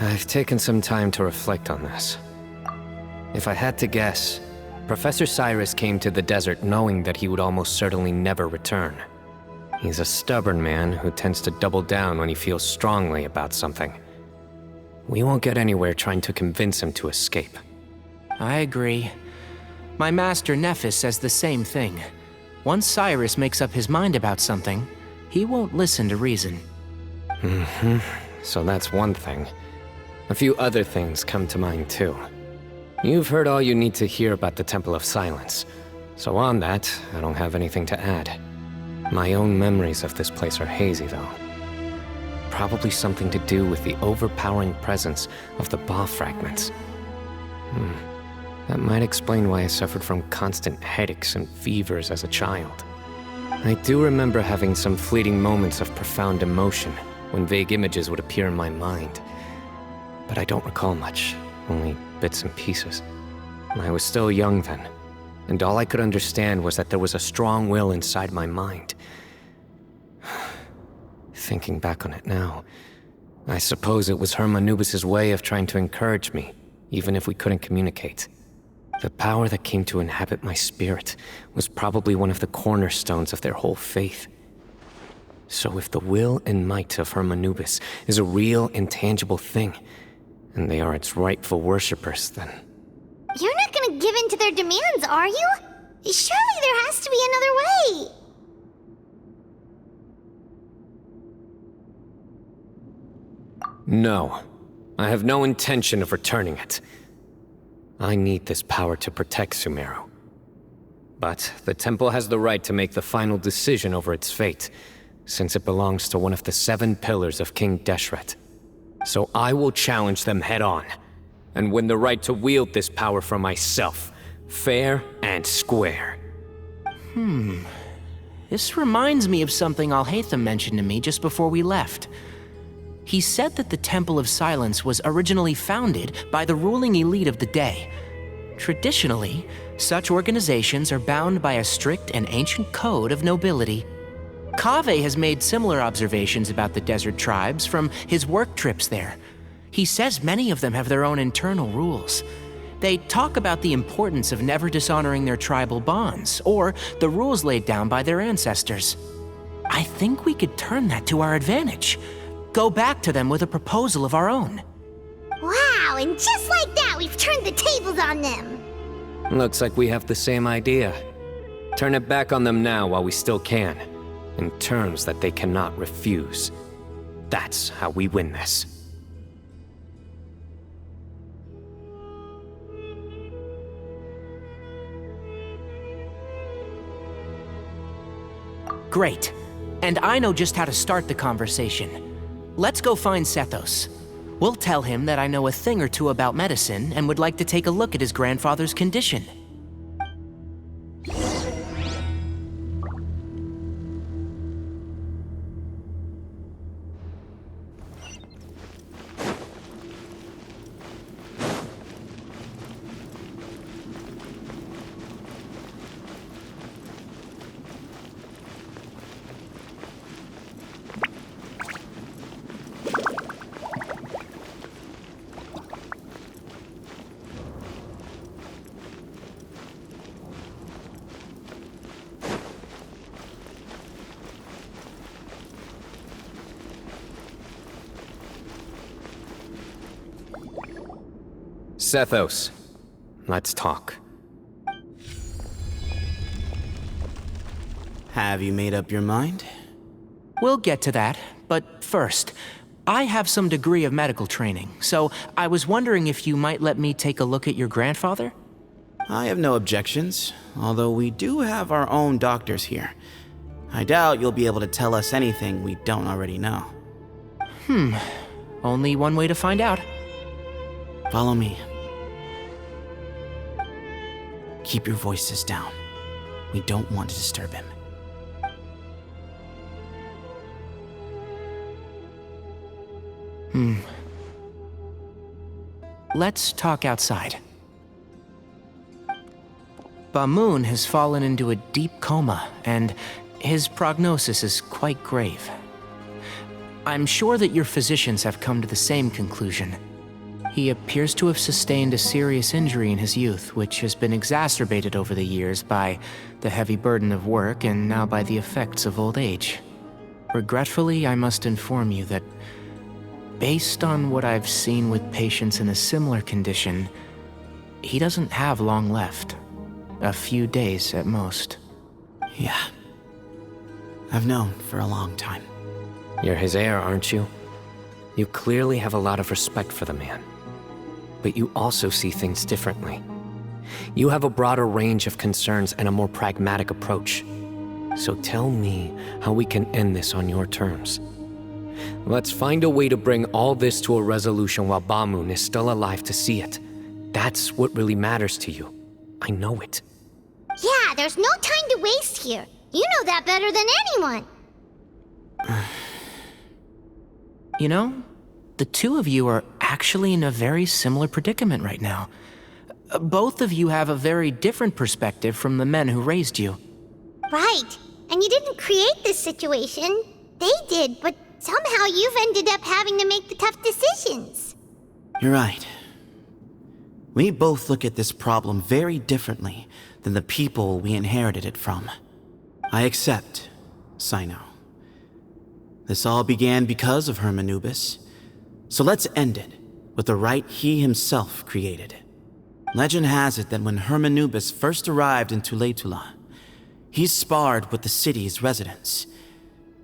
I've taken some time to reflect on this. If I had to guess, Professor Cyrus came to the desert knowing that he would almost certainly never return. He's a stubborn man who tends to double down when he feels strongly about something. We won't get anywhere trying to convince him to escape. I agree. My master Nephis says the same thing. Once Cyrus makes up his mind about something, he won't listen to reason. So that's one thing. A few other things come to mind too. You've heard all you need to hear about the Temple of Silence, so on that, I don't have anything to add. My own memories of this place are hazy though. Probably something to do with the overpowering presence of the Ba fragments. That might explain why I suffered from constant headaches and fevers as a child. I do remember having some fleeting moments of profound emotion when vague images would appear in my mind. But I don't recall much, only bits and pieces. I was still young then, and all I could understand was that there was a strong will inside my mind. Thinking back on it now, I suppose it was Hermanubis' way of trying to encourage me, even if we couldn't communicate. The power that came to inhabit my spirit was probably one of the cornerstones of their whole faith. So if the will and might of Hermanubis is a real, intangible thing, and they are its rightful worshippers, then... You're not gonna give in to their demands, are you? Surely there has to be another way! No. I have no intention of returning it. I need this power to protect Sumeru. But the temple has the right to make the final decision over its fate, since it belongs to one of the 7 pillars of King Deshret. So I will challenge them head-on, and win the right to wield this power for myself, fair and square. This reminds me of something Alhaitham mentioned to me just before we left. He said that the Temple of Silence was originally founded by the ruling elite of the day. Traditionally, such organizations are bound by a strict and ancient code of nobility. Kaveh has made similar observations about the desert tribes from his work trips there. He says many of them have their own internal rules. They talk about the importance of never dishonoring their tribal bonds, or the rules laid down by their ancestors. I think we could turn that to our advantage. Go back to them with a proposal of our own. Wow, and just like that, we've turned the tables on them! Looks like we have the same idea. Turn it back on them now while we still can, in terms that they cannot refuse. That's how we win this. Great. And I know just how to start the conversation. Let's go find Sethos. We'll tell him that I know a thing or two about medicine and would like to take a look at his grandfather's condition. Sethos, let's talk. Have you made up your mind? We'll get to that, but first, I have some degree of medical training, so I was wondering if you might let me take a look at your grandfather? I have no objections, although we do have our own doctors here. I doubt you'll be able to tell us anything we don't already know. Only one way to find out. Follow me. Keep your voices down. We don't want to disturb him. Let's talk outside. Bamoon has fallen into a deep coma, and his prognosis is quite grave. I'm sure that your physicians have come to the same conclusion. He appears to have sustained a serious injury in his youth, which has been exacerbated over the years by the heavy burden of work and now by the effects of old age. Regretfully, I must inform you that, based on what I've seen with patients in a similar condition, he doesn't have long left. A few days at most. Yeah. I've known for a long time. You're his heir, aren't you? You clearly have a lot of respect for the man. But you also see things differently. You have a broader range of concerns and a more pragmatic approach. So tell me how we can end this on your terms. Let's find a way to bring all this to a resolution while Bamoon is still alive to see it. That's what really matters to you. I know it. Yeah, there's no time to waste here. You know that better than anyone. You know, the two of you are actually in a very similar predicament right now. Both of you have a very different perspective from the men who raised you. Right. And you didn't create this situation. They did, but somehow you've ended up having to make the tough decisions. You're right. We both look at this problem very differently than the people we inherited it from. I accept, Cyno. This all began because of Hermanubis. So let's end it with the rite he himself created. Legend has it that when Hermanubis first arrived in Tuletula, he sparred with the city's residents.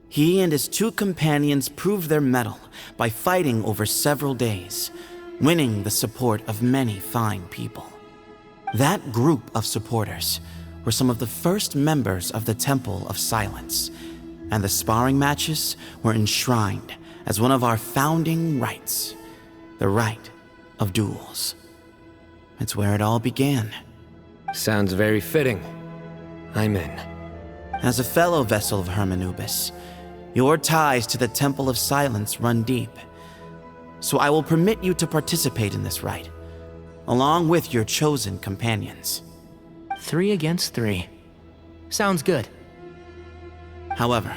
He and his two companions proved their mettle by fighting over several days, winning the support of many fine people. That group of supporters were some of the first members of the Temple of Silence, and the sparring matches were enshrined as one of our founding rites, the rite of duels. It's where it all began. Sounds very fitting. I'm in. As a fellow vessel of Hermanubis, your ties to the Temple of Silence run deep. So I will permit you to participate in this rite, along with your chosen companions. 3 against 3. Sounds good. However,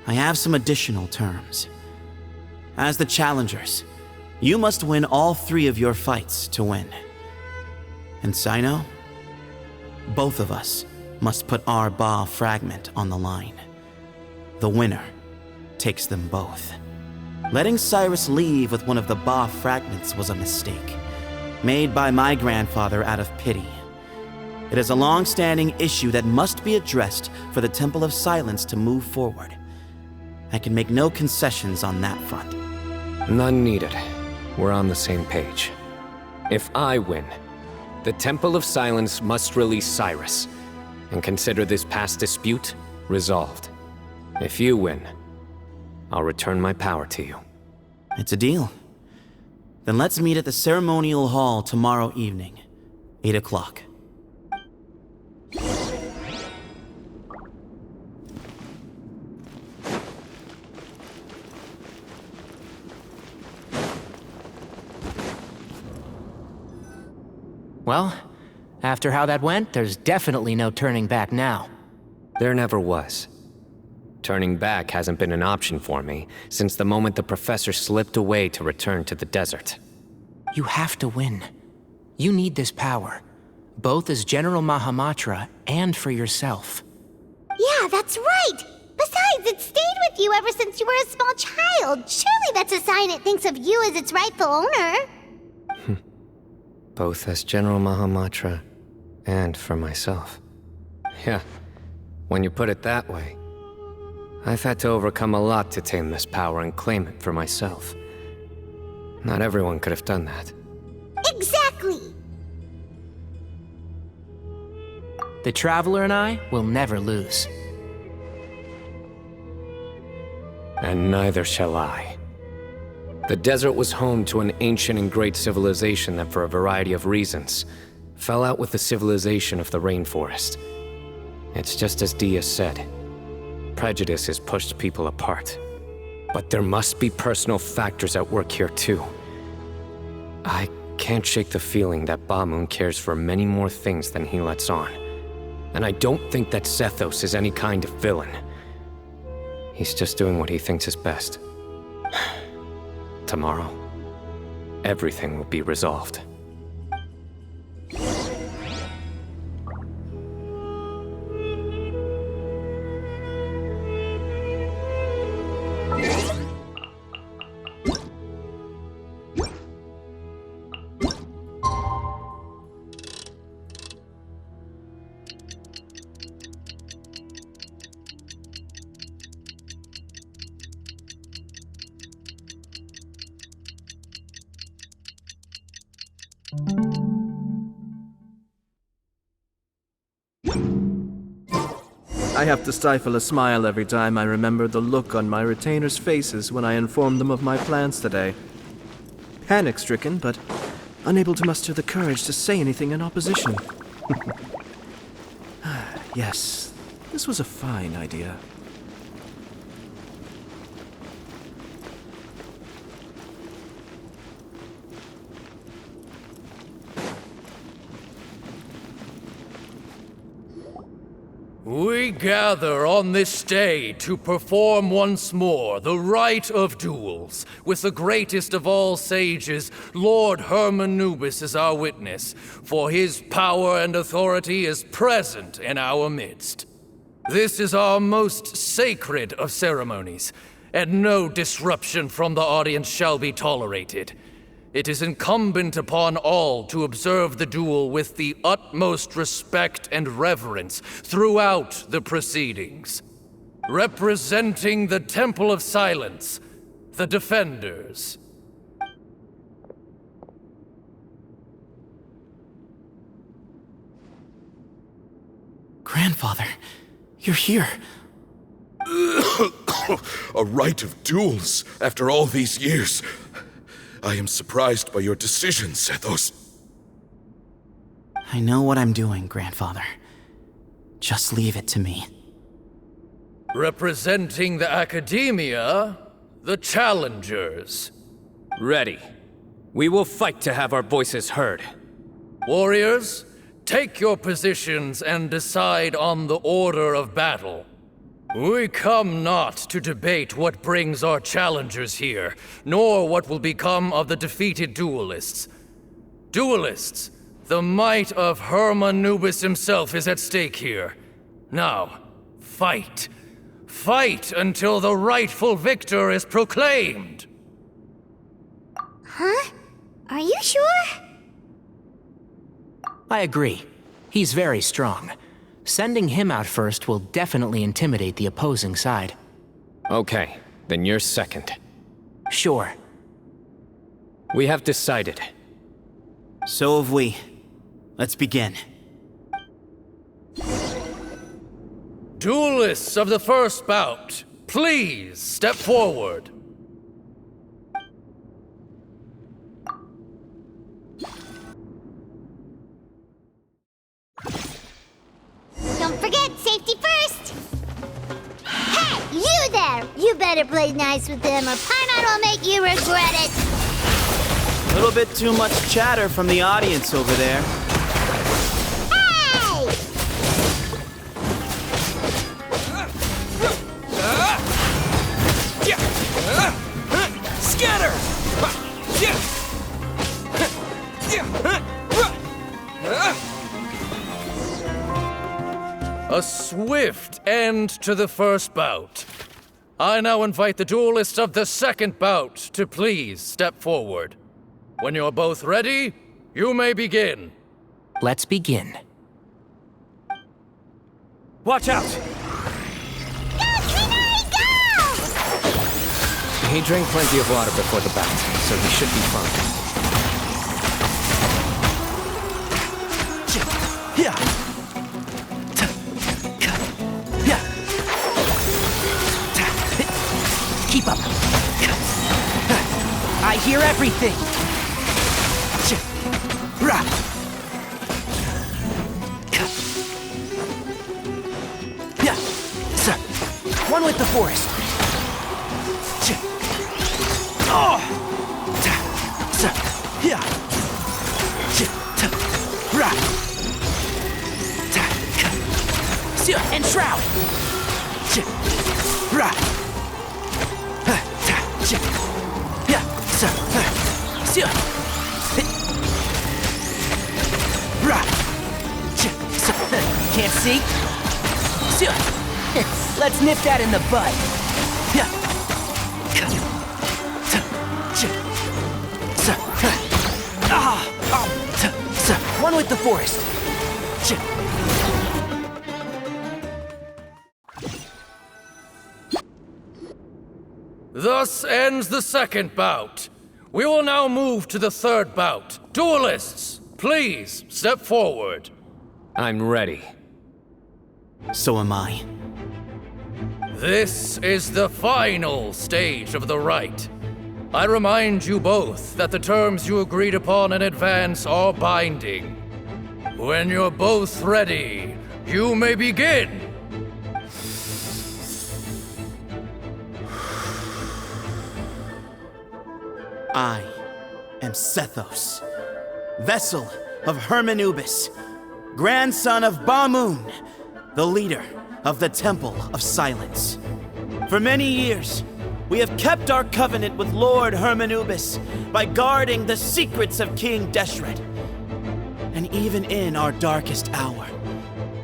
I have some additional terms. As the challengers, you must win all 3 of your fights to win. And Cyno, both of us must put our Ba fragment on the line. The winner takes them both. Letting Cyrus leave with one of the Ba fragments was a mistake, made by my grandfather out of pity. It is a long-standing issue that must be addressed for the Temple of Silence to move forward. I can make no concessions on that front. None needed. We're on the same page. If I win, the Temple of Silence must release Cyrus, and consider this past dispute resolved. If you win, I'll return my power to you. It's a deal. Then let's meet at the ceremonial hall tomorrow evening, 8 o'clock. Well, after how that went, there's definitely no turning back now. There never was. Turning back hasn't been an option for me since the moment the professor slipped away to return to the desert. You have to win. You need this power, both as General Mahamatra and for yourself. Yeah, that's right. Besides, it stayed with you ever since you were a small child. Surely that's a sign it thinks of you as its rightful owner. Both as General Mahamatra and for myself. Yeah, when you put it that way, I've had to overcome a lot to tame this power and claim it for myself. Not everyone could have done that. Exactly. The Traveler and I will never lose. And neither shall I. The desert was home to an ancient and great civilization that, for a variety of reasons, fell out with the civilization of the rainforest. It's just as Dia said. Prejudice has pushed people apart. But there must be personal factors at work here too. I can't shake the feeling that Bamoon cares for many more things than he lets on. And I don't think that Sethos is any kind of villain. He's just doing what he thinks is best. Tomorrow, everything will be resolved. I have to stifle a smile every time I remember the look on my retainers' faces when I informed them of my plans today. Panic-stricken, but unable to muster the courage to say anything in opposition. Yes, this was a fine idea. We gather on this day to perform once more the rite of duels, with the greatest of all sages, Lord Hermanubis, as our witness, for his power and authority is present in our midst. This is our most sacred of ceremonies, and no disruption from the audience shall be tolerated. It is incumbent upon all to observe the duel with the utmost respect and reverence throughout the proceedings. Representing the Temple of Silence, the Defenders. Grandfather, you're here. A rite of duels after all these years. I am surprised by your decision, Sethos. I know what I'm doing, Grandfather. Just leave it to me. Representing the Academia, the Challengers. Ready. We will fight to have our voices heard. Warriors, take your positions and decide on the order of battle. We come not to debate what brings our challengers here, nor what will become of the defeated duelists. Duelists, the might of Hermanubis himself is at stake here. Now, fight. Fight until the rightful victor is proclaimed! Huh? Are you sure? I agree. He's very strong. Sending him out first will definitely intimidate the opposing side. Okay, then you're second. Sure. We have decided. So have we. Let's begin. Duelists of the first bout, please step forward. Don't forget, safety first! Hey, you there! You better play nice with them or Paimon will make you regret it! A little bit too much chatter from the audience over there. Hey! Scatter! A swift end to the first bout. I now invite the duelists of the second bout to please step forward. When you're both ready, you may begin. Let's begin. Watch out! Go, Cyno, go! He drank plenty of water before the bout, so he should be fine. Keep up. I hear everything. One with the forest. And shroud. Can't see? Let's nip that in the bud. One with the forest. Thus ends the second bout. We will now move to the third bout. Duelists, please step forward. I'm ready. So am I. This is the final stage of the rite. I remind you both that the terms you agreed upon in advance are binding. When you're both ready, you may begin. I am Sethos, vessel of Hermanubis, grandson of Bamun, the leader of the Temple of Silence. For many years, we have kept our covenant with Lord Hermanubis by guarding the secrets of King Deshret. And even in our darkest hour,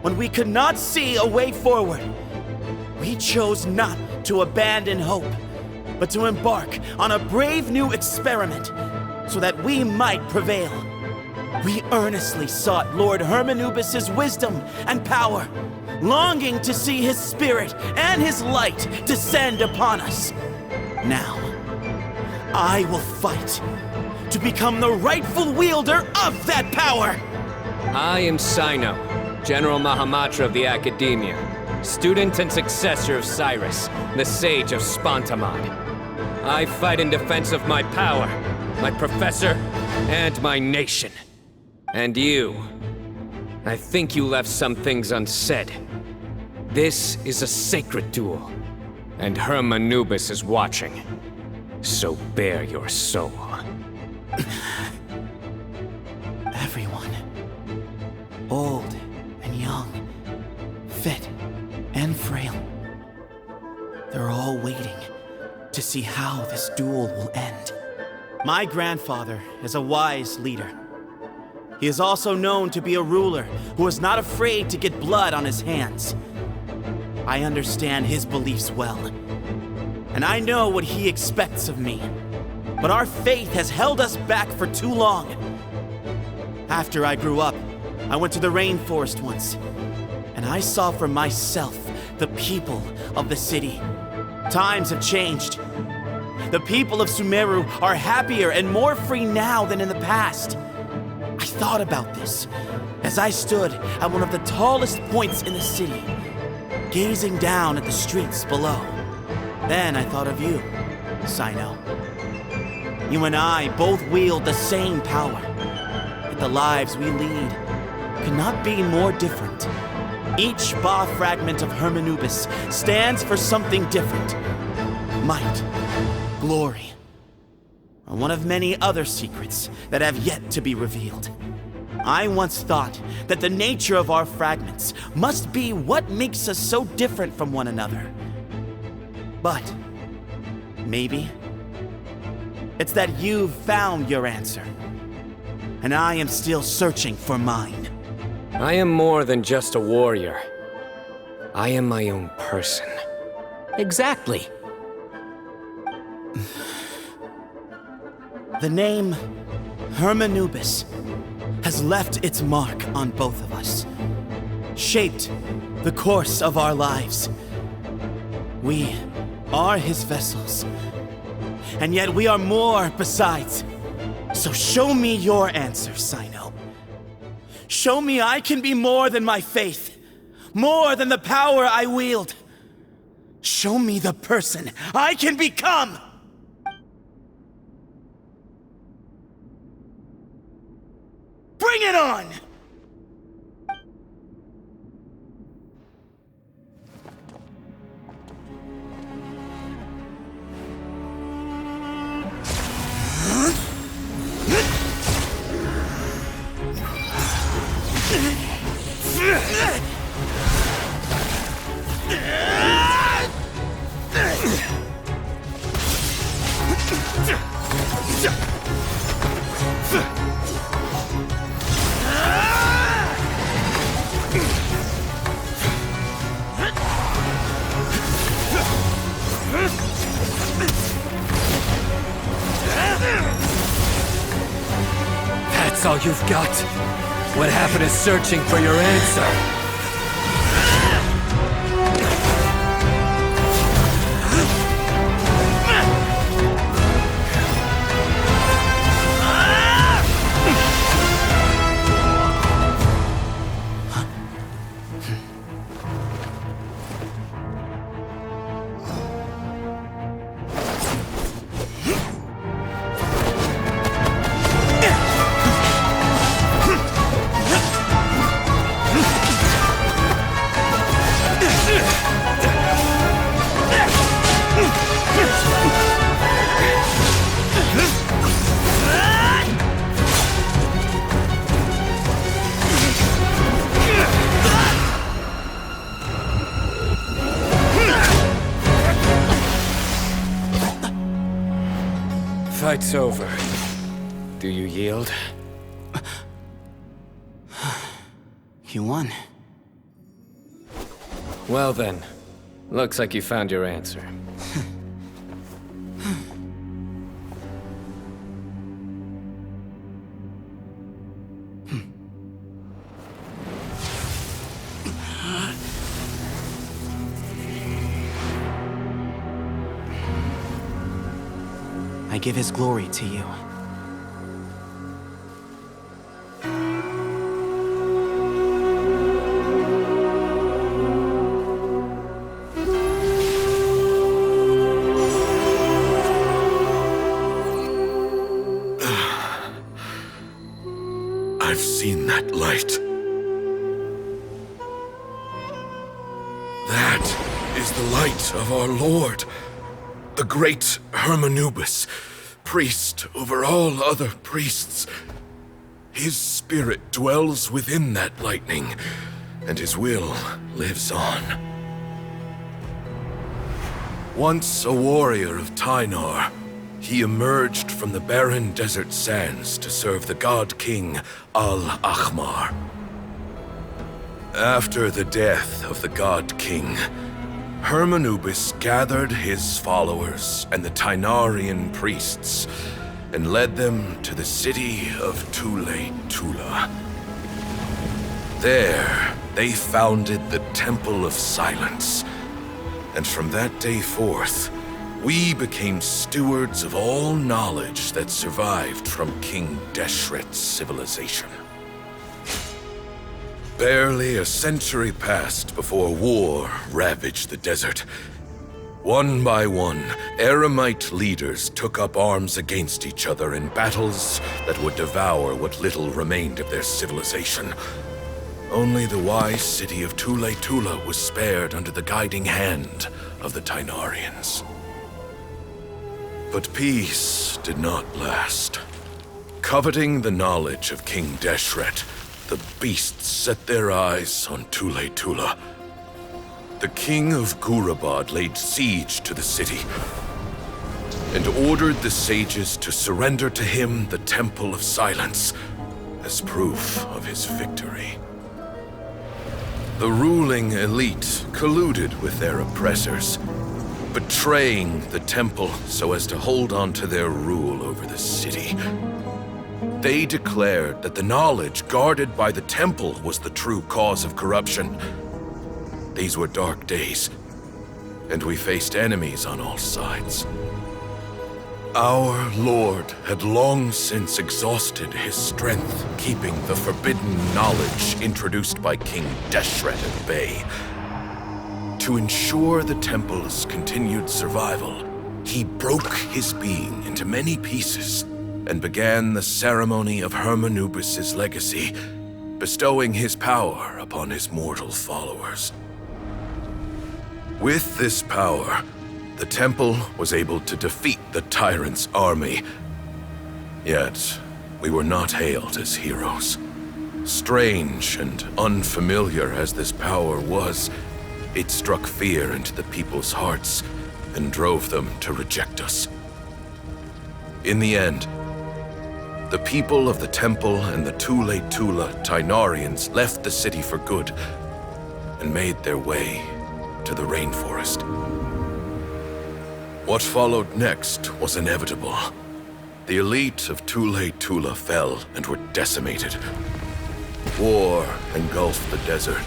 when we could not see a way forward, we chose not to abandon hope, but to embark on a brave new experiment so that we might prevail. We earnestly sought Lord Hermanubis' wisdom and power, longing to see his spirit and his light descend upon us. Now, I will fight to become the rightful wielder of that power! I am Cyno, General Mahamatra of the Academia, student and successor of Cyrus, the Sage of Spontamod. I fight in defense of my power, my professor, and my nation. And you, I think you left some things unsaid. This is a sacred duel, and Hermanubis is watching. So bare your soul. Everyone, old and young, fit and frail, they're all waiting to see how this duel will end. My grandfather is a wise leader. He is also known to be a ruler who is not afraid to get blood on his hands. I understand his beliefs well, and I know what he expects of me. But our faith has held us back for too long. After I grew up, I went to the rainforest once, and I saw for myself the people of the city. Times have changed. The people of Sumeru are happier and more free now than in the past. I thought about this as I stood at one of the tallest points in the city, gazing down at the streets below. Then I thought of you, Cyno. You and I both wield the same power, yet the lives we lead could not be more different. Each Ba fragment of Hermanubis stands for something different. Might, glory, or one of many other secrets that have yet to be revealed. I once thought that the nature of our fragments must be what makes us so different from one another. But maybe it's that you've found your answer, and I am still searching for mine. I am more than just a warrior. I am my own person. Exactly. The name Hermanubis has left its mark on both of us, shaped the course of our lives. We are his vessels, and yet we are more besides. So show me your answer, Cyno. Show me I can be more than my faith, more than the power I wield. Show me the person I can become! Bring it on! That's all you've got? What happened to searching for your answer? Fight's over. Do you yield? You won. Well then, looks like you found your answer. I give his glory to you. I've seen that light. That is the light of our Lord, the great Hermanubis, priest over all other priests. His spirit dwells within that lightning, and his will lives on. Once a warrior of Tynar, he emerged from the barren desert sands to serve the god king Al-Ahmar. After the death of the god king, Hermanubis gathered his followers and the Tynarian priests and led them to the city of Tule-Tula. There, they founded the Temple of Silence, and from that day forth, we became stewards of all knowledge that survived from King Deshret's civilization. Barely a century passed before war ravaged the desert. One by one, Eremite leaders took up arms against each other in battles that would devour what little remained of their civilization. Only the wise city of Tule-Tula was spared under the guiding hand of the Tynarians. But peace did not last. Coveting the knowledge of King Deshret, the beasts set their eyes on Tule-Tula. The king of Gurabad laid siege to the city and ordered the sages to surrender to him the Temple of Silence as proof of his victory. The ruling elite colluded with their oppressors, betraying the temple so as to hold on to their rule over the city. They declared that the knowledge guarded by the temple was the true cause of corruption. These were dark days, and we faced enemies on all sides. Our Lord had long since exhausted his strength, keeping the forbidden knowledge introduced by King Deshret at bay. To ensure the temple's continued survival, he broke his being into many pieces and began the ceremony of Hermanubis' legacy, bestowing his power upon his mortal followers. With this power, the temple was able to defeat the tyrant's army. Yet, we were not hailed as heroes. Strange and unfamiliar as this power was, it struck fear into the people's hearts and drove them to reject us. In the end, the people of the temple and the Tule Tula Tainarians left the city for good and made their way to the rainforest. What followed next was inevitable. The elite of Tule Tula fell and were decimated. War engulfed the desert.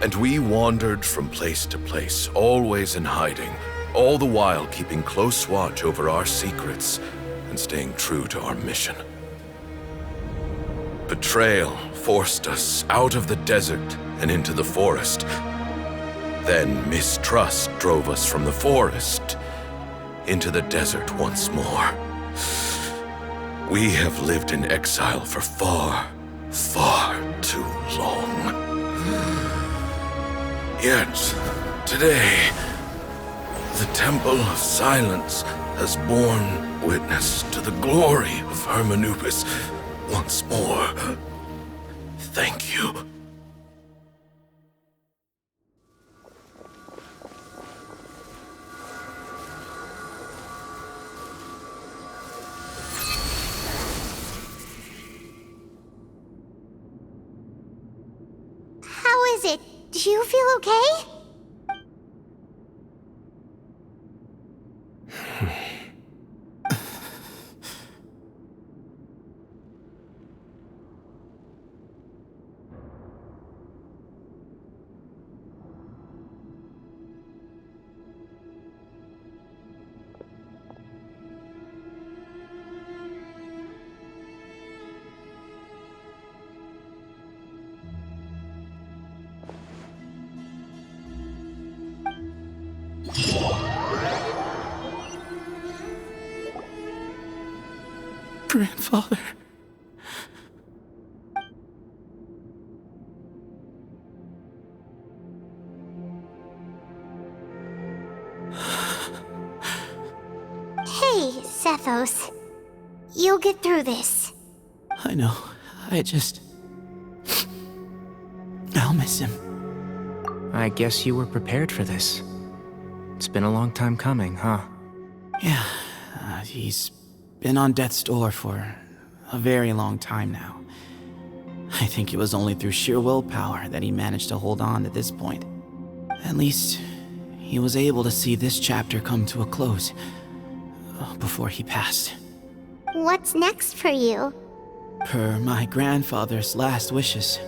And we wandered from place to place, always in hiding, all the while keeping close watch over our secrets and staying true to our mission. Betrayal forced us out of the desert and into the forest. Then mistrust drove us from the forest into the desert once more. We have lived in exile for far, far too long. Yet, today, the Temple of Silence has borne witness to the glory of Hermanubis once more. Thank you. How is it? Do you feel okay? Grandfather. Hey, Sethos. You'll get through this. I know. I'll miss him. I guess you were prepared for this. It's been a long time coming, huh? Yeah, he's been on death's door for a very long time now. I think it was only through sheer willpower that he managed to hold on to this point. At least, he was able to see this chapter come to a close before he passed. What's next for you? Per my grandfather's last wishes,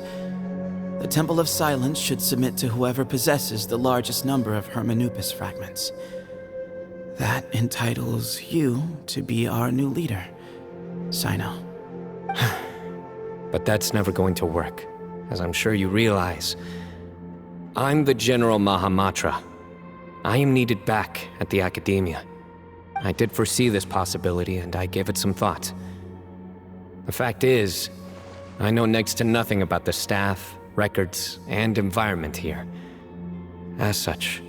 the Temple of Silence should submit to whoever possesses the largest number of Hermanubis fragments. That entitles you to be our new leader, Cyno. But that's never going to work, as I'm sure you realize. I'm the General Mahamatra. I am needed back at the Academia. I did foresee this possibility, and I gave it some thought. The fact is, I know next to nothing about the staff, records, and environment here. As such,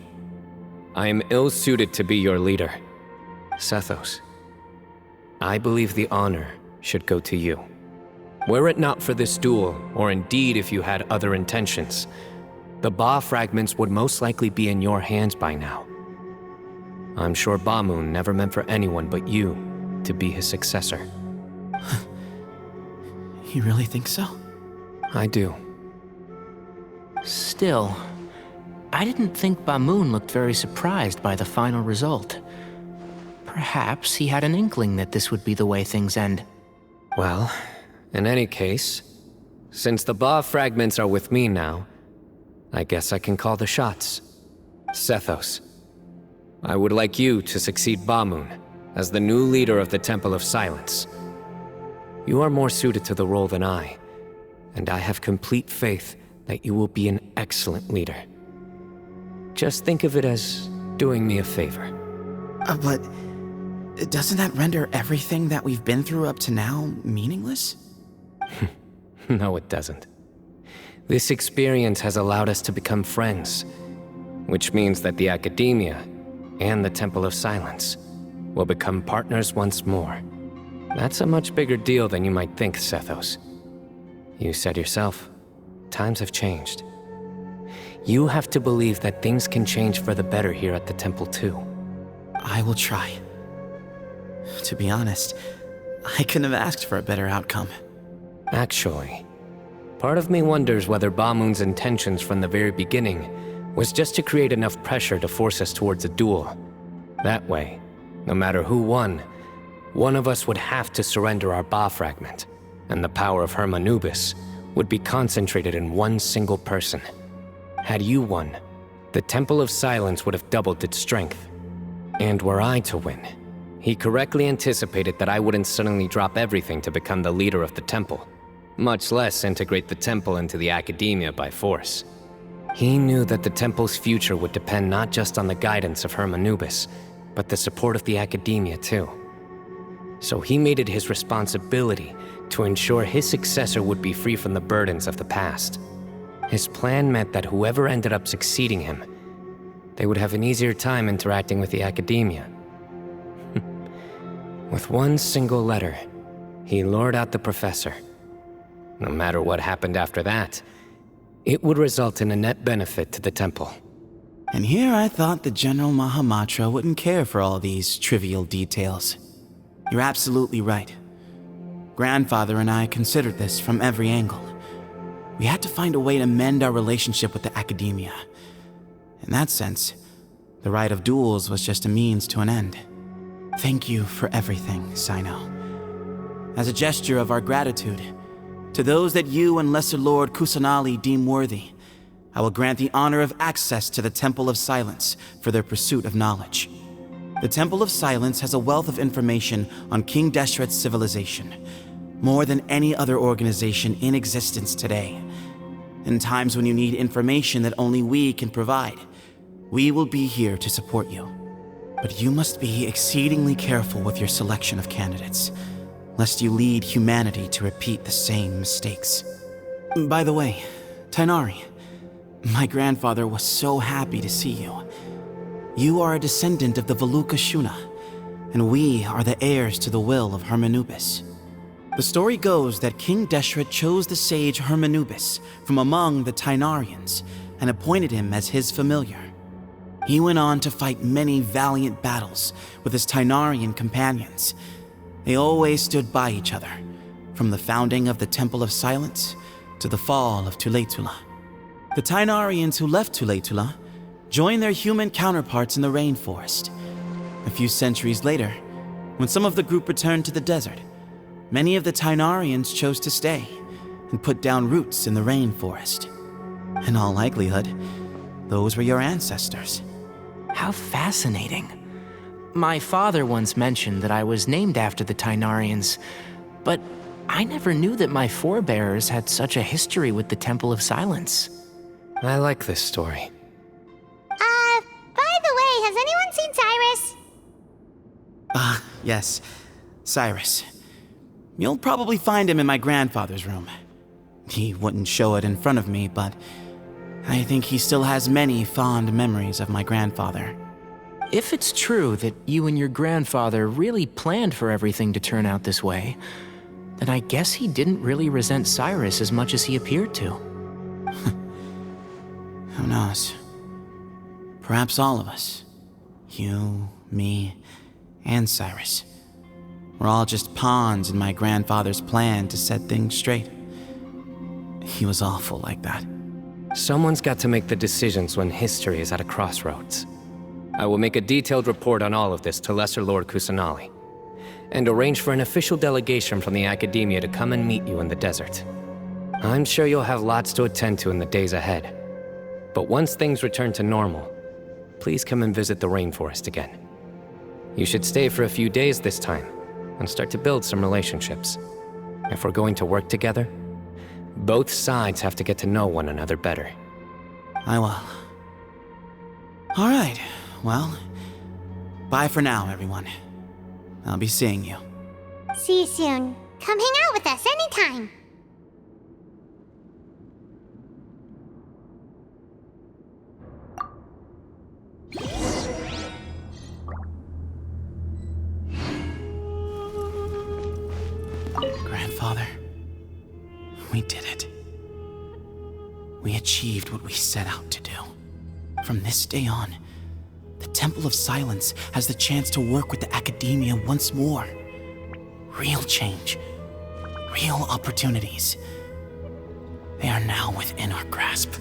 I am ill-suited to be your leader. Sethos, I believe the honor should go to you. Were it not for this duel, or indeed if you had other intentions, the Ba fragments would most likely be in your hands by now. I'm sure Bamoon never meant for anyone but you to be his successor. You really think so? I do. Still, I didn't think Bamoon looked very surprised by the final result. Perhaps he had an inkling that this would be the way things end. Well, in any case, since the Ba fragments are with me now, I guess I can call the shots. Sethos, I would like you to succeed Bamoon as the new leader of the Temple of Silence. You are more suited to the role than I, and I have complete faith that you will be an excellent leader. Just think of it as doing me a favor. But doesn't that render everything that we've been through up to now meaningless? No, it doesn't. This experience has allowed us to become friends, which means that the Academia and the Temple of Silence will become partners once more. That's a much bigger deal than you might think, Sethos. You said yourself, times have changed. You have to believe that things can change for the better here at the temple too. I will try. To be honest, I couldn't have asked for a better outcome. Actually, part of me wonders whether Bamun's intentions from the very beginning was just to create enough pressure to force us towards a duel. That way, no matter who won, one of us would have to surrender our Ba fragment, and the power of Hermanubis would be concentrated in one single person. Had you won, the Temple of Silence would have doubled its strength. And were I to win, he correctly anticipated that I wouldn't suddenly drop everything to become the leader of the temple, much less integrate the temple into the academia by force. He knew that the temple's future would depend not just on the guidance of Hermanubis, but the support of the academia too. So he made it his responsibility to ensure his successor would be free from the burdens of the past. His plan meant that whoever ended up succeeding him, they would have an easier time interacting with the academia. With one single letter, he lured out the professor. No matter what happened after that, it would result in a net benefit to the temple. And here I thought the General Mahamatra wouldn't care for all these trivial details. You're absolutely right. Grandfather and I considered this from every angle. We had to find a way to mend our relationship with the academia. In that sense, the right of duels was just a means to an end. Thank you for everything, Cyno. As a gesture of our gratitude, to those that you and Lesser Lord Kusanali deem worthy, I will grant the honor of access to the Temple of Silence for their pursuit of knowledge. The Temple of Silence has a wealth of information on King Deshret's civilization, more than any other organization in existence today. In times when you need information that only we can provide, we will be here to support you. But you must be exceedingly careful with your selection of candidates, lest you lead humanity to repeat the same mistakes. By the way, Tainari, my grandfather was so happy to see you. You are a descendant of the Veluka Shuna, and we are the heirs to the will of Hermanubis. The story goes that King Deshret chose the sage Hermanubis from among the Tainarians and appointed him as his familiar. He went on to fight many valiant battles with his Tainarian companions. They always stood by each other, from the founding of the Temple of Silence to the fall of Tuletula. The Tainarians who left Tuletula joined their human counterparts in the rainforest. A few centuries later, when some of the group returned to the desert, many of the Tainarians chose to stay and put down roots in the rainforest. In all likelihood, those were your ancestors. How fascinating. My father once mentioned that I was named after the Tainarians, but I never knew that my forebears had such a history with the Temple of Silence. I like this story. By the way, has anyone seen Cyrus? Yes, Cyrus. You'll probably find him in my grandfather's room. He wouldn't show it in front of me, but I think he still has many fond memories of my grandfather. If it's true that you and your grandfather really planned for everything to turn out this way, then I guess he didn't really resent Cyrus as much as he appeared to. Who knows? Perhaps all of us. You, me, and Cyrus. We're all just pawns in my grandfather's plan to set things straight. He was awful like that. Someone's got to make the decisions when history is at a crossroads. I will make a detailed report on all of this to Lesser Lord Kusanali, and arrange for an official delegation from the academia to come and meet you in the desert. I'm sure you'll have lots to attend to in the days ahead. But once things return to normal, please come and visit the rainforest again. You should stay for a few days this time, and start to build some relationships. If we're going to work together, both sides have to get to know one another better. I will. All right, well, bye for now, everyone. I'll be seeing you. See you soon. Come hang out with us anytime. Grandfather, we did it. We achieved what we set out to do. From this day on, the Temple of Silence has the chance to work with the academia once more. real change, real opportunities. They are now within our grasp.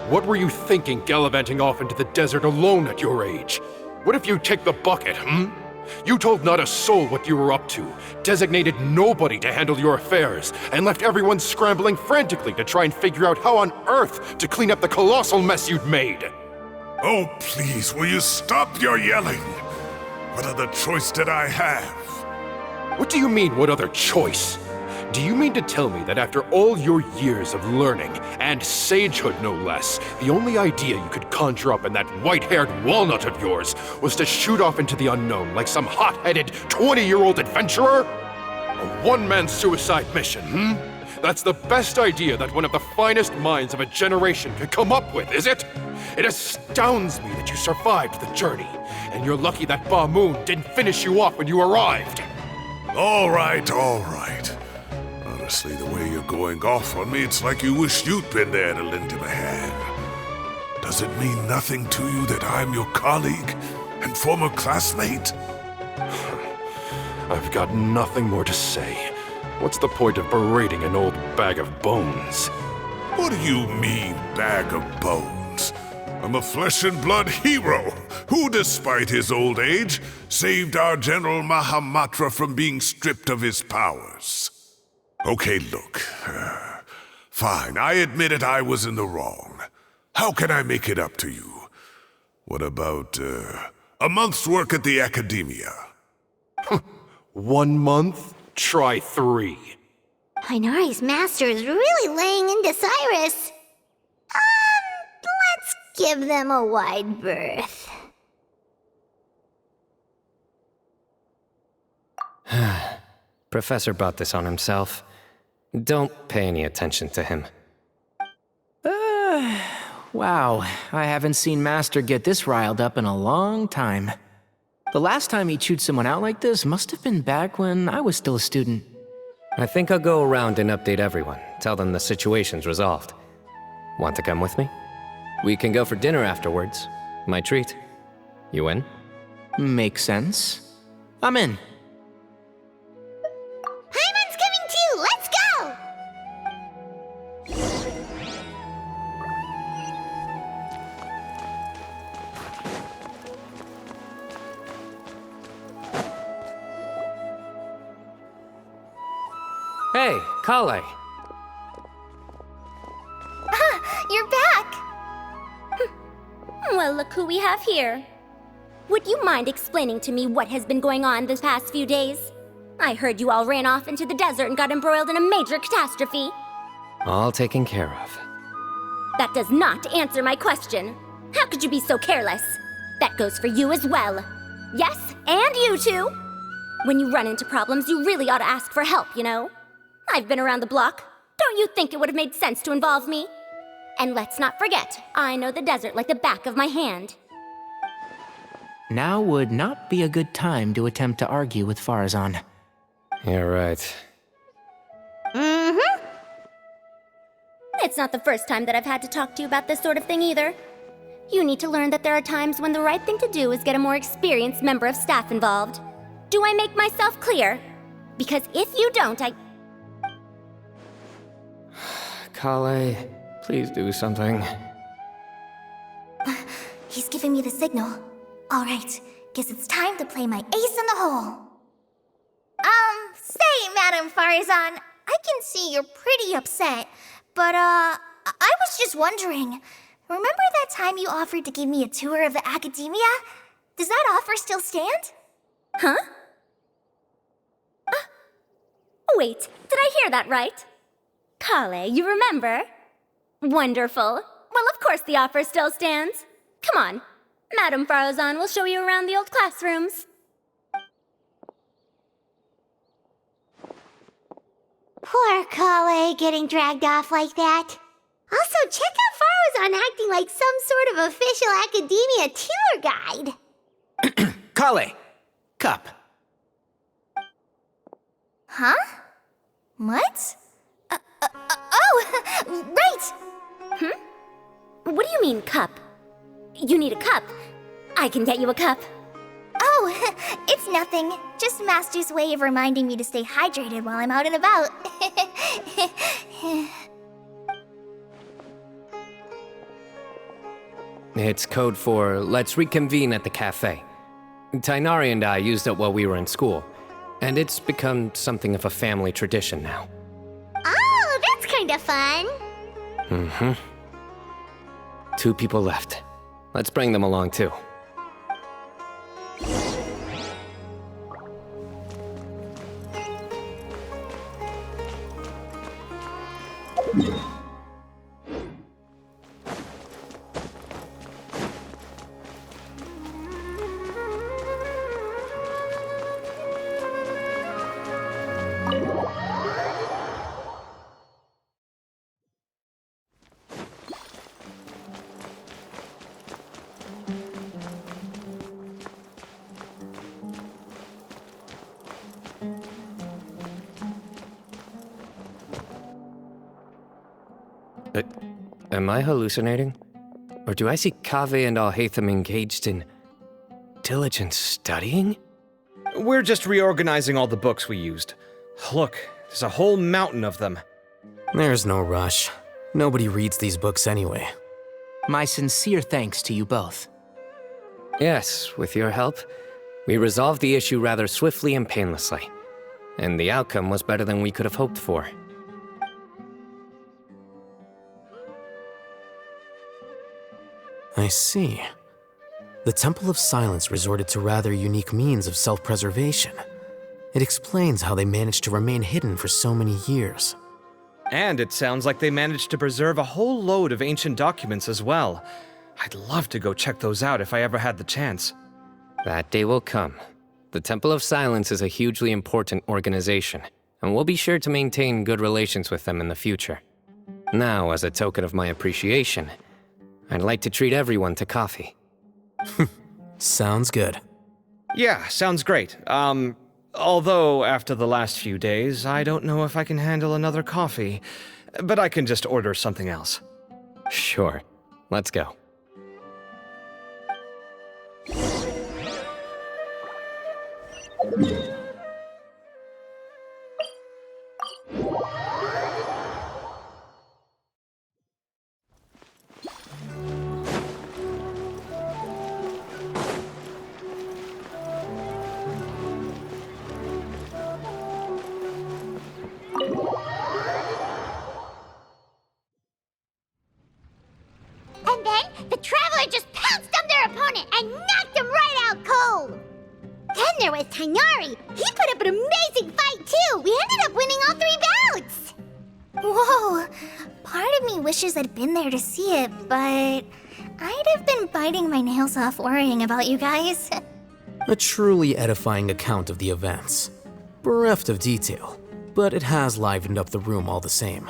What were you thinking, gallivanting off into the desert alone at your age? What if you take the bucket, You told not a soul what you were up to, designated nobody to handle your affairs, and left everyone scrambling frantically to try and figure out how on earth to clean up the colossal mess you'd made. Oh, please, will you stop your yelling? What other choice did I have? What do you mean, what other choice? Do you mean to tell me that after all your years of learning, and sagehood no less, the only idea you could conjure up in that white-haired walnut of yours was to shoot off into the unknown like some hot-headed 20-year-old adventurer? A one-man suicide mission, That's the best idea that one of the finest minds of a generation could come up with, is it? It astounds me that you survived the journey, and you're lucky that Ba Moon didn't finish you off when you arrived. All right, all right. Honestly, the way you're going off on me, it's like you wish you'd been there to lend him a hand. Does it mean nothing to you that I'm your colleague and former classmate? I've got nothing more to say. What's the point of berating an old bag of bones? What do you mean, bag of bones? I'm a flesh and blood hero who, despite his old age, saved our General Mahamatra from being stripped of his powers. Okay, look. Fine, I admit it, I was in the wrong. How can I make it up to you? What about, a month's work at the Academia? 1 month? Try 3. Inari's master is really laying into Cyrus. Let's give them a wide berth. Professor brought this on himself. Don't pay any attention to him. Wow, I haven't seen Master get this riled up in a long time. The last time he chewed someone out like this must have been back when I was still a student. I think I'll go around and update everyone, tell them the situation's resolved. Want to come with me? We can go for dinner afterwards. My treat. You in? Makes sense. I'm in. Paimon's coming too! Let's go! Hey, Kale. You're back! Well, look who we have here. Would you mind explaining to me what has been going on this past few days? I heard you all ran off into the desert and got embroiled in a major catastrophe. All taken care of. That does not answer my question. How could you be so careless? That goes for you as well. Yes, and you too. When you run into problems, you really ought to ask for help, you know? I've been around the block. Don't you think it would have made sense to involve me? And let's not forget, I know the desert like the back of my hand. Now would not be a good time to attempt to argue with Farazan. You're right. It's not the first time that I've had to talk to you about this sort of thing either. You need to learn that there are times when the right thing to do is get a more experienced member of staff involved. Do I make myself clear? Because if you don't, Kale, please do something. He's giving me the signal. All right, guess it's time to play my ace in the hole. Say, Madam Farazan, I can see you're pretty upset, but, I was just wondering, remember that time you offered to give me a tour of the Academia? Does that offer still stand? Huh? Wait, did I hear that right? Kale, you remember? Wonderful. Well, of course the offer still stands. Come on. Madame Farozan will show you around the old classrooms. Poor Kale getting dragged off like that. Also, check out Farozan acting like some sort of official academia tour guide. Kale! Cup. Huh? What? Oh, right! What do you mean, cup? You need a cup. I can get you a cup. Oh, it's nothing. Just Master's way of reminding me to stay hydrated while I'm out and about. It's code for let's reconvene at the cafe. Tainari and I used it while we were in school, and it's become something of a family tradition now. Oh, that's kind of fun. Mm-hmm. 2 people left. Let's bring them along too. Am I hallucinating? Or do I see Kaveh and Alhaitham engaged in diligent studying? We're just reorganizing all the books we used. Look, there's a whole mountain of them. There's no rush. Nobody reads these books anyway. My sincere thanks to you both. Yes, with your help, we resolved the issue rather swiftly and painlessly. And the outcome was better than we could have hoped for. I see. The Temple of Silence resorted to rather unique means of self-preservation. It explains how they managed to remain hidden for so many years. And it sounds like they managed to preserve a whole load of ancient documents as well. I'd love to go check those out if I ever had the chance. That day will come. The Temple of Silence is a hugely important organization, and we'll be sure to maintain good relations with them in the future. Now, as a token of my appreciation, I'd like to treat everyone to coffee. Sounds good. Yeah, sounds great. Although after the last few days, I don't know if I can handle another coffee, but I can just order something else. Sure. Let's go. And then the Traveler just pounced on their opponent and knocked him right out cold. Then there was Tainari. He put up an amazing fight too. We ended up winning all 3 bouts. Whoa! Part of me wishes I'd been there to see it, but I'd have been biting my nails off worrying about you guys. A truly edifying account of the events. Bereft of detail, but it has livened up the room all the same.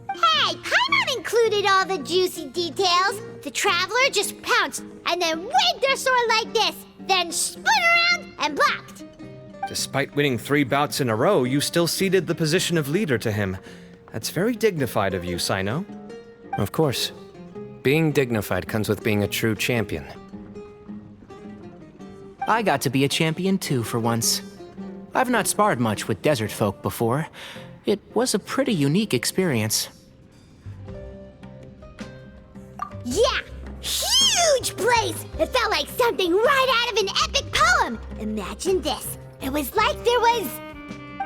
Hey, Paimon included all the juicy details. The Traveler just pounced and then waved their sword like this, then spun around and blocked. Despite winning 3 bouts in a row, you still ceded the position of leader to him. That's very dignified of you, Cyno. Of course. Being dignified comes with being a true champion. I got to be a champion too for once. I've not sparred much with desert folk before. It was a pretty unique experience. Yeah, huge place. It felt like something right out of an epic poem. Imagine this. It was like there was...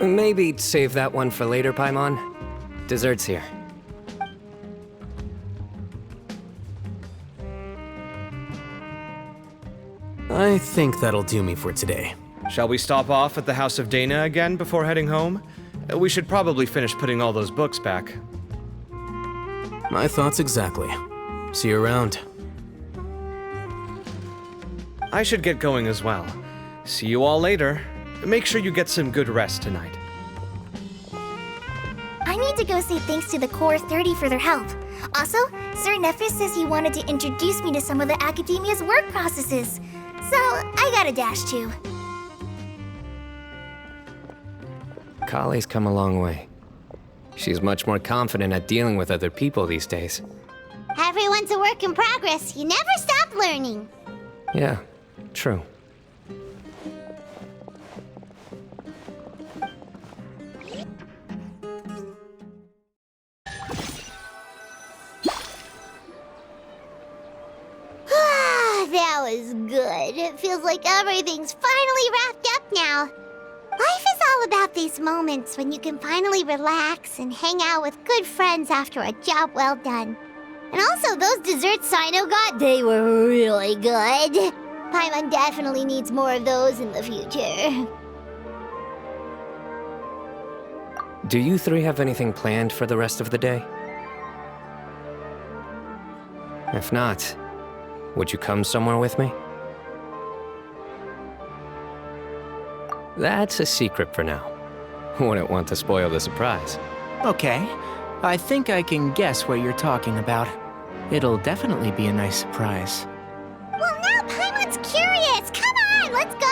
Maybe save that one for later, Paimon. Dessert's here. I think that'll do me for today. Shall we stop off at the House of Dana again before heading home? We should probably finish putting all those books back. My thoughts exactly. See you around. I should get going as well. See you all later. Make sure you get some good rest tonight. I need to go say thanks to the Core 30 for their help. Also, Sir Nephis says he wanted to introduce me to some of the Academia's work processes. So, I gotta dash too. Kali's come a long way. She's much more confident at dealing with other people these days. Everyone's a work in progress. You never stop learning. Yeah, true. That was good. It feels like everything's finally wrapped up now. Life is all about these moments when you can finally relax and hang out with good friends after a job well done. And also, those desserts Cyno got, they were really good. Paimon definitely needs more of those in the future. Do you three have anything planned for the rest of the day? If not, would you come somewhere with me? That's a secret for now. Wouldn't want to spoil the surprise. Okay, I think I can guess what you're talking about. It'll definitely be a nice surprise. Well, now Paimon's curious. Come on, let's go.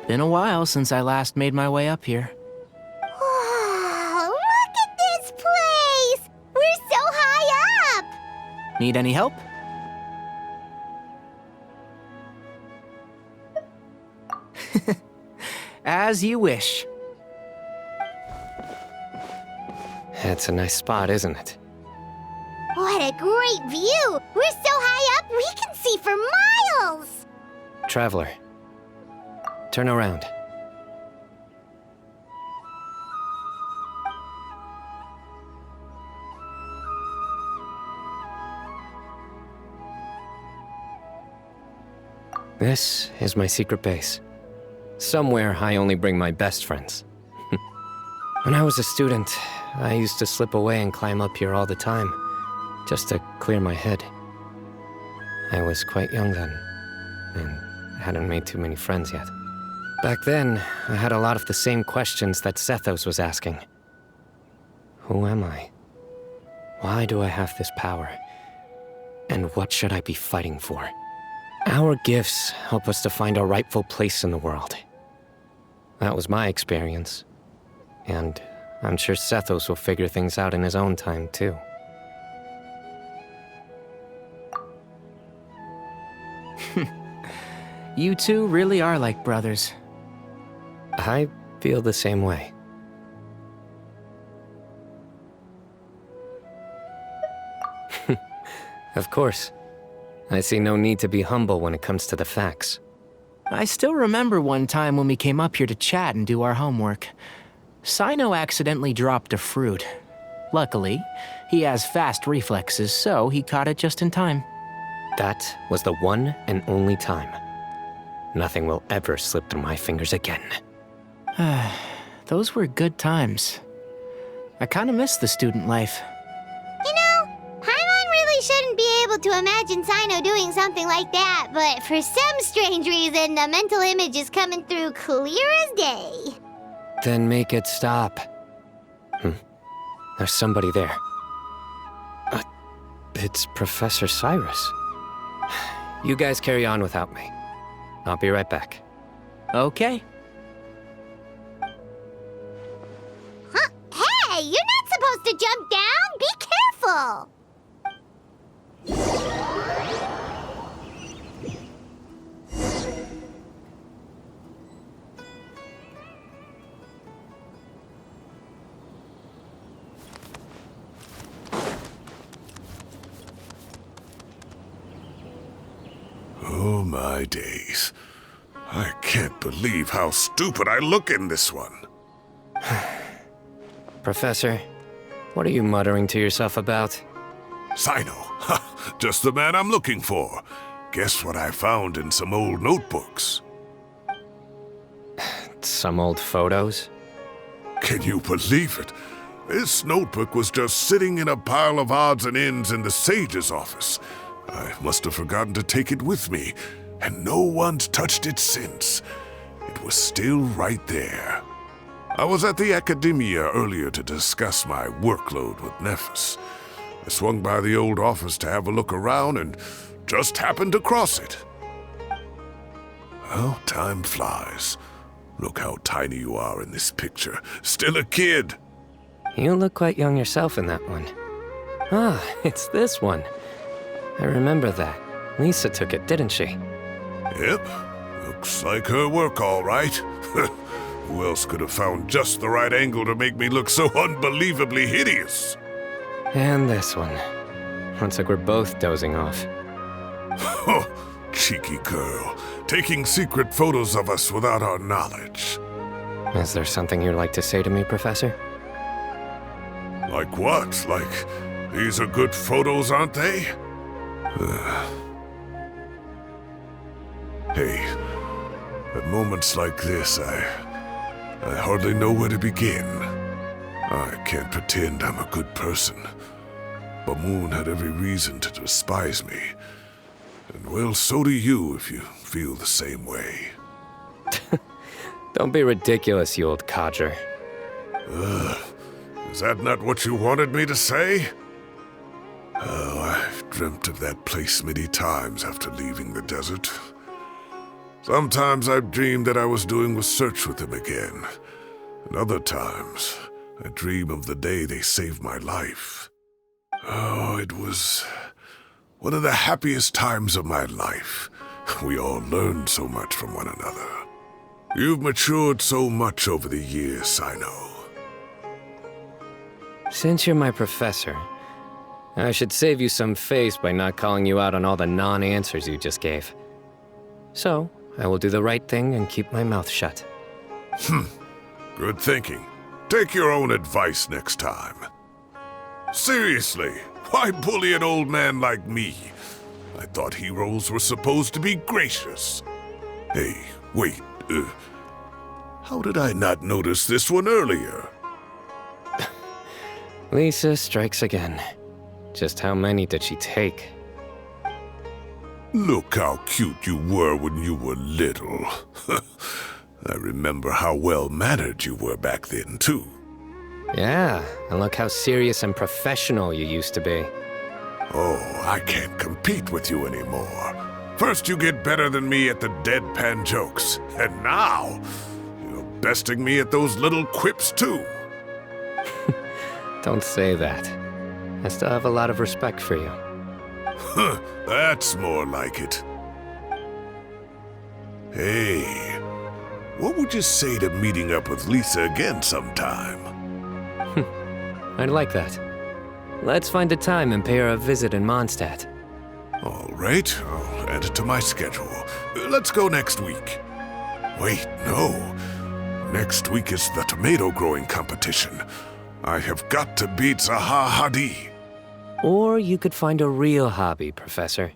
Been a while since I last made my way up here. Wow, look at this place! We're so high up! Need any help? As you wish. It's a nice spot, isn't it? What a great view! We're so high up, we can see for miles! Traveler, turn around. This is my secret base. Somewhere I only bring my best friends. When I was a student, I used to slip away and climb up here all the time, just to clear my head. I was quite young then, and hadn't made too many friends yet. Back then, I had a lot of the same questions that Sethos was asking. Who am I? Why do I have this power? And what should I be fighting for? Our gifts help us to find our rightful place in the world. That was my experience. And I'm sure Sethos will figure things out in his own time, too. You two really are like brothers. I feel the same way. Of course. I see no need to be humble when it comes to the facts. I still remember one time when we came up here to chat and do our homework. Cyno accidentally dropped a fruit. Luckily, he has fast reflexes, so he caught it just in time. That was the one and only time. Nothing will ever slip through my fingers again. Those were good times. I kinda miss the student life. You know, Paimon really shouldn't be able to imagine Cyno doing something like that, but for some strange reason, the mental image is coming through clear as day. Then make it stop. There's somebody there. It's Professor Cyrus. You guys carry on without me. I'll be right back. Okay. Huh? Hey, you're not supposed to jump down! Be careful! Oh my days. I can't believe how stupid I look in this one. Professor, what are you muttering to yourself about? Cyno. Just the man I'm looking for. Guess what I found in some old notebooks? Some old photos? Can you believe it? This notebook was just sitting in a pile of odds and ends in the sage's office. I must have forgotten to take it with me, and no one's touched it since. It was still right there. I was at the Academia earlier to discuss my workload with Nephis. I swung by the old office to have a look around and just happened to cross it. Well, time flies. Look how tiny you are in this picture. Still a kid. You look quite young yourself in that one. Ah, it's this one. I remember that. Lisa took it, didn't she? Yep. Looks like her work, all right. Who else could have found just the right angle to make me look so unbelievably hideous? And this one. Looks like we're both dozing off. Oh, cheeky girl. Taking secret photos of us without our knowledge. Is there something you'd like to say to me, Professor? Like what? Like, these are good photos, aren't they? Hey, at moments like this, I hardly know where to begin. I can't pretend I'm a good person. Bamoon had every reason to despise me. And well, so do you if you feel the same way. Don't be ridiculous, you old codger. Is that not what you wanted me to say? Oh, I've dreamt of that place many times after leaving the desert. Sometimes I've dreamed that I was doing research with them again. And other times, I dream of the day they saved my life. Oh, it was one of the happiest times of my life. We all learned so much from one another. You've matured so much over the years, Cyno. Since you're my professor, I should save you some face by not calling you out on all the non-answers you just gave. So, I will do the right thing and keep my mouth shut. Good thinking. Take your own advice next time. Seriously, why bully an old man like me? I thought heroes were supposed to be gracious. Hey, wait, how did I not notice this one earlier? Lisa strikes again. Just how many did she take? Look how cute you were when you were little. I remember how well-mannered you were back then, too. Yeah, and look how serious and professional you used to be. Oh, I can't compete with you anymore. First you get better than me at the deadpan jokes, and now you're besting me at those little quips, too. Don't say that. I still have a lot of respect for you. Huh, that's more like it. Hey, what would you say to meeting up with Lisa again sometime? I'd like that. Let's find a time and pay her a visit in Mondstadt. All right, I'll add it to my schedule. Let's go next week. Wait, no. Next week is the tomato growing competition. I have got to beat Zaha Hadid. Or you could find a real hobby, Professor.